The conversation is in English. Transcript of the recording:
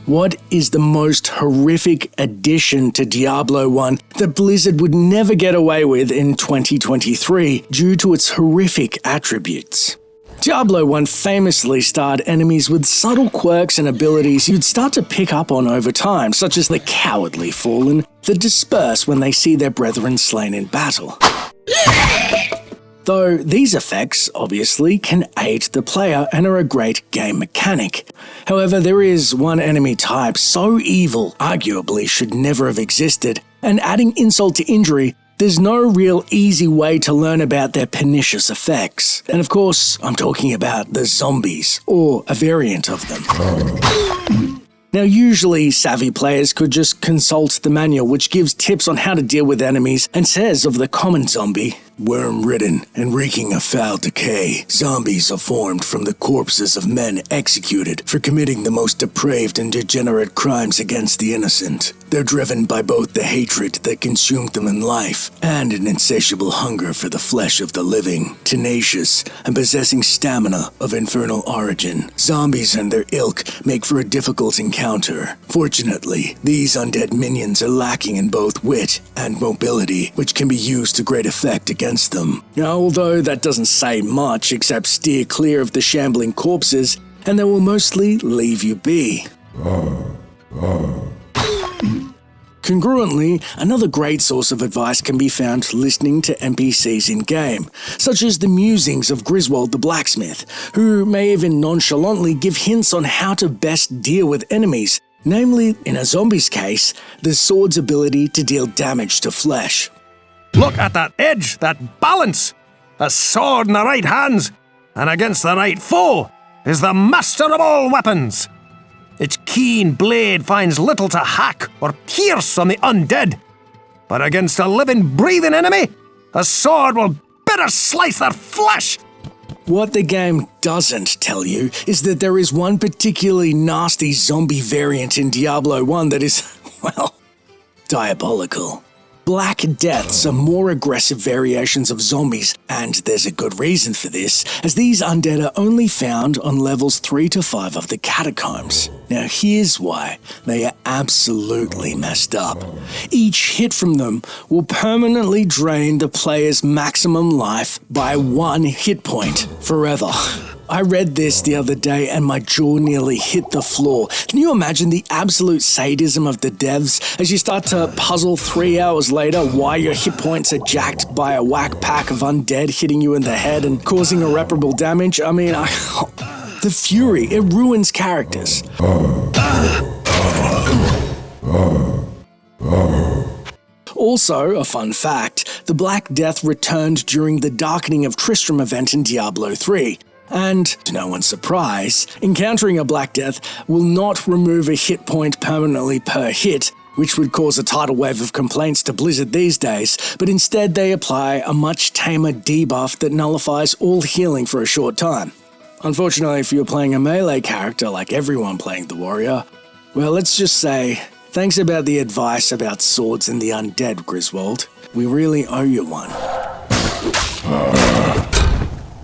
What is the most horrific addition to Diablo 1 that Blizzard would never get away with in 2023 due to its horrific attributes? Diablo 1 famously starred enemies with subtle quirks and abilities you'd start to pick up on over time, such as the cowardly fallen that disperse when they see their brethren slain in battle. Though these effects, obviously, can aid the player and are a great game mechanic. However, there is one enemy type so evil, arguably should never have existed, and adding insult to injury, there's no real easy way to learn about their pernicious effects. And of course, I'm talking about the zombies, or a variant of them. Now, usually savvy players could just consult the manual, which gives tips on how to deal with enemies and says of the common zombie, worm-ridden and reeking of foul decay, zombies are formed from the corpses of men executed for committing the most depraved and degenerate crimes against the innocent. They're driven by both the hatred that consumed them in life and an insatiable hunger for the flesh of the living, tenacious and possessing stamina of infernal origin. Zombies and their ilk make for a difficult encounter. Fortunately, these undead minions are lacking in both wit and mobility, which can be used to great effect against them. Now, although that doesn't say much except steer clear of the shambling corpses, and they will mostly leave you be. Congruently, another great source of advice can be found listening to NPCs in-game, such as the musings of Griswold the blacksmith, who may even nonchalantly give hints on how to best deal with enemies, namely, in a zombie's case, the sword's ability to deal damage to flesh. Look at that edge, that balance! A sword in the right hands, and against the right foe, is the master of all weapons. Its keen blade finds little to hack or pierce on the undead, but against a living, breathing enemy, a sword will better slice their flesh. What the game doesn't tell you is that there is one particularly nasty zombie variant in Diablo 1 that is, well, diabolical. Black Deaths are more aggressive variations of zombies, and there's a good reason for this, as these undead are only found on levels 3 to 5 of the catacombs. Now here's why they are absolutely messed up. Each hit from them will permanently drain the player's maximum life by 1 hit point forever. I read this the other day and my jaw nearly hit the floor. Can you imagine the absolute sadism of the devs as you start to puzzle 3 hours later why your hit points are jacked by a whack pack of undead hitting you in the head and causing irreparable damage? I mean, the fury, it ruins characters. Also, a fun fact, the Black Death returned during the Darkening of Tristram event in Diablo 3. And, to no one's surprise, encountering a Black Death will not remove a hit point permanently per hit, which would cause a tidal wave of complaints to Blizzard these days, but instead they apply a much tamer debuff that nullifies all healing for a short time. Unfortunately, if you're playing a melee character like everyone playing the warrior, well, let's just say, thanks about the advice about swords and the undead, Griswold. We really owe you one.